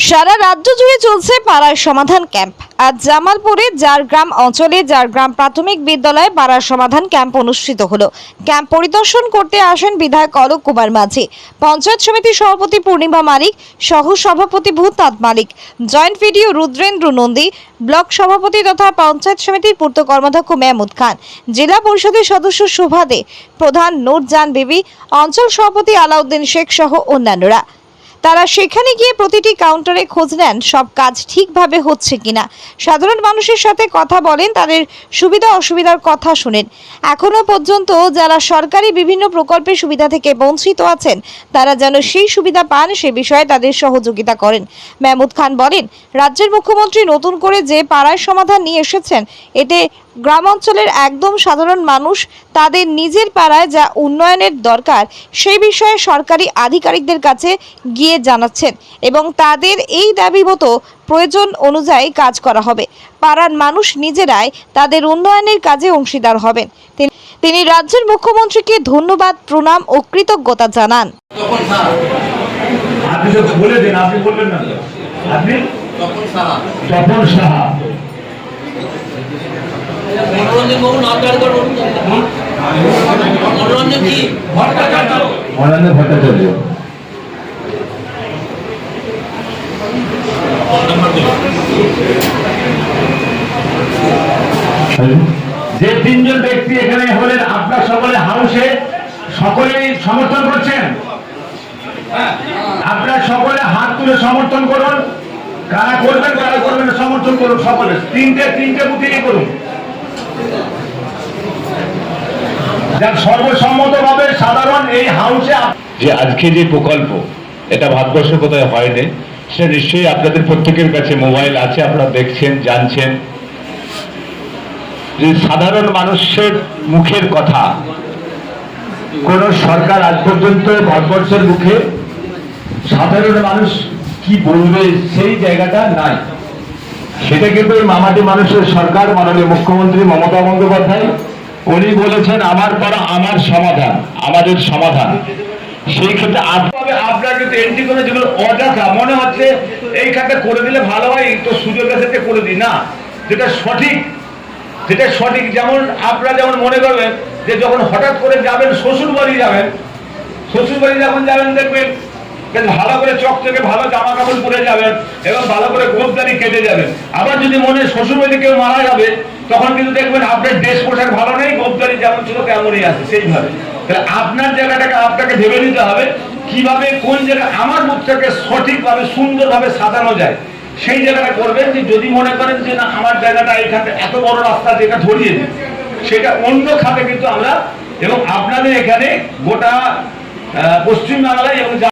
সারা রাজ্য জুড়ে চলছে পাড়ার সমাধান ক্যাম্প। আজ জামালপুরে ঝাড়গ্রাম অঞ্চলে ঝাড়গ্রাম প্রাথমিক বিদ্যালয়ে পাড়ার সমাধান ক্যাম্প অনুষ্ঠিত হলো। ক্যাম্প পরিদর্শন করতে আসেন বিধায়ক অলোক কুমার মাঝি, পঞ্চায়েত সমিতির সভাপতি পূর্ণিমা মালিক, সহ সভাপতি Bhutnath Malik, joint BDO Rudrendra Nandi, block সভাপতি তথা পঞ্চায়েত সমিতির পূর্ত কর্মাধ্যক্ষ মেহমুদ খান, জেলা পরিষদের সদস্য শোভা দে, প্রধান নূরজান বিবি, অঞ্চল সভাপতি আলাউদ্দিন শেখ সহ অন্যান্যরা। তারা সেখানে গিয়ে প্রতিটি কাউন্টারে খোঁজ নেন সব কাজ ঠিকভাবে হচ্ছে কিনা, সাধারণ মানুষের সাথে কথা বলেন, তাদের সুবিধা অসুবিধার কথা শুনেন। এখনো পর্যন্ত যারা সরকারি বিভিন্ন প্রকল্পের সুবিধা থেকে বঞ্চিত আছেন তারা যেন সেই সুবিধা পান সে বিষয়ে তাদের সহযোগিতা করেন। মেহমুদ খান বলেন, রাজ্যের মুখ্যমন্ত্রী নতুন করে যে পাড়ার সমাধান নিয়ে এসেছেন এতে গ্রাম অঞ্চলের একদম সাধারণ মানুষ তাদের নিজের পাড়ায় যা উন্নয়নের দরকার সেই বিষয়ে সরকারি আধিকারিকদের কাছে গিয়ে জানাচ্ছেন এবং তাদের এই দাবি মতো প্রয়োজন অনুযায়ী কাজ করা হবে। পাড়ার মানুষ নিজেরাই তাদের উন্নয়নের কাজে অংশীদার হবেন। তিনি রাজ্যের মুখ্যমন্ত্রীকে ধন্যবাদ, প্রণাম ও কৃতজ্ঞতা জানান। আপনি তো বলে দিন, আপনি বলবেন না, আপনি তপন সাহা মনোরঞ্জন বাবু নাম গাড়ি করুন। মনোরঞ্জন কি ভট্টাচার্য যে তিনজন ব্যক্তি এখানে হলেন আপনার সকলে হাউসে সকলেই সমর্থন করছেন। আপনারা সকলে হাত তুলে সমর্থন করুন। কারা করবেন কারা করবেন সমর্থন করুন। সকলে তিনটে বুথেই করুন। যার সর্বসম্মতভাবে সাধারণ এই হাউসে যে আজকে যে প্রকল্প এটা ভারতবর্ষে কোথায় হয়নি, সে নিশ্চয়ই আপনাদের প্রত্যেকের কাছে মোবাইল আছে, আপনারা দেখছেন, জানছেন যে সাধারণ মানুষের মুখের কথা কোন সরকার আজ পর্যন্ত ভারতবর্ষের মুখে সাধারণ মানুষ কি বলবে সেই জায়গাটা নাই। সেটা কিন্তু মামাটি মানুষের সরকার, মাননীয় মুখ্যমন্ত্রী মমতা বন্দ্যোপাধ্যায় উনি বলেছেন আমার পাড়া আমার সমাধান, আমাদের সমাধান। সেই ক্ষেত্রে আপনার কিন্তু এন্ট্রি করে যেগুলো অযথা মনে হচ্ছে এইখানটা করে দিলে ভালো হয়, তো সুযোগ আছে করে দিই না, যেটা সঠিক যেমন আপনারা যেমন মনে করবেন যে যখন হঠাৎ করে যাবেন শ্বশুর বাড়ি যখন যাবেন দেখবেন ভালো করে চকচকে ভালো জামা কাপড় পরে যাবেন এবং ভালো করে গোপদারি কেটে যাবেন। আবার যদি মনে শ্বশুর বাড়িতে কেউ মারা যাবে তখন কিন্তু দেখবেন আপনার ড্রেস পোশাক ভালো নেই, গোপদারি যেমন ছিল তেমনই আছে। সেইভাবে তাহলে আপনার জায়গাটাকে আপনাকে ভেবে নিতে হবে কিভাবে কোন জায়গায় আমার মুখটাকে সঠিকভাবে সুন্দরভাবে সাজানো যায়। সেই জায়গাটা করবেন যে যদি মনে করেন যে না আমার জায়গাটা এখানে এত বড় রাস্তা যেটা ধরিয়ে দিই, সেটা অন্য খাতে কিন্তু আমরা এবং আপনাদের এখানে গোটা পশ্চিমবাংলায় এবং